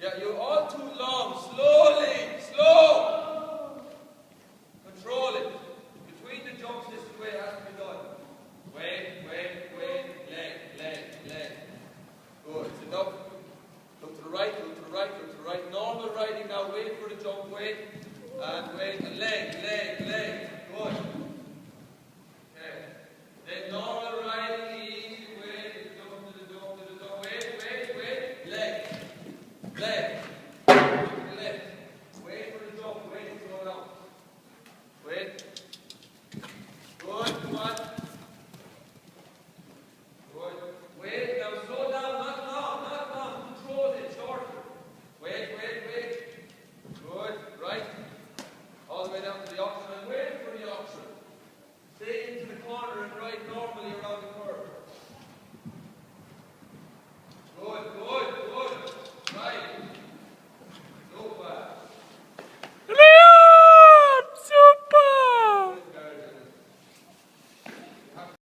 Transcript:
Yeah, you're all too long. Slowly. Slow. Control it. Between the jumps, this is the way it has to be done. Wait. Leg. Good. It's enough. Look to the right. Normal riding now. Wait for the jump. Wait. And wait. And leg. Good. Okay. Then normal riding. Easy. Wait. Jump to the jump. Wait. Leg. Left. Wait for the jump. Wait to go down. Wait. Good. Come on. Good. Wait. Now slow down. Not long. Control it. Shorter. Wait. Good. Right. All the way down to the option. And wait for the option. Stay into the corner and ride normally